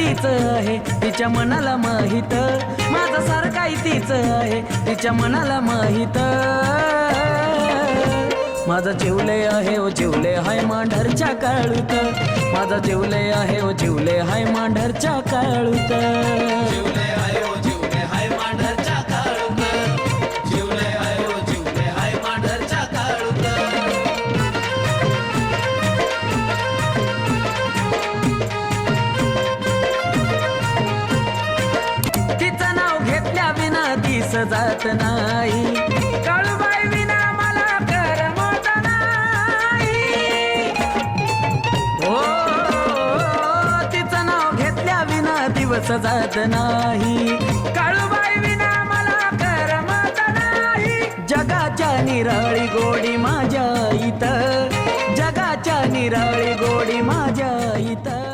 तीच आहे तिच्या मनाला माहित, माझा सारखाही तीच आहे तिच्या मनाला माहित. माझा जिवले आहे ओ जिवले हाय मांढरच्या काळूत, माझा जिवले आहे ओ जिवले हाय मांढरच्या काळूत. जिवले आहे ओ जिवले हाय मांढरच्या काळूत, जिवले आहे ओ जिवले हाय मांढरच्या काळूत. तिचं नाव घेतल्या विना दिस जात नाही, काळूबाई विना मला करमत नाही. हो तिचं नाव घेतल्या विना दिवस जात नाही, काळूबाई विना मला करमत नाही. जगाच्या निराळी गोडी माझ्या इथं, जगाच्या निराळी गोडी माझ्या इथं.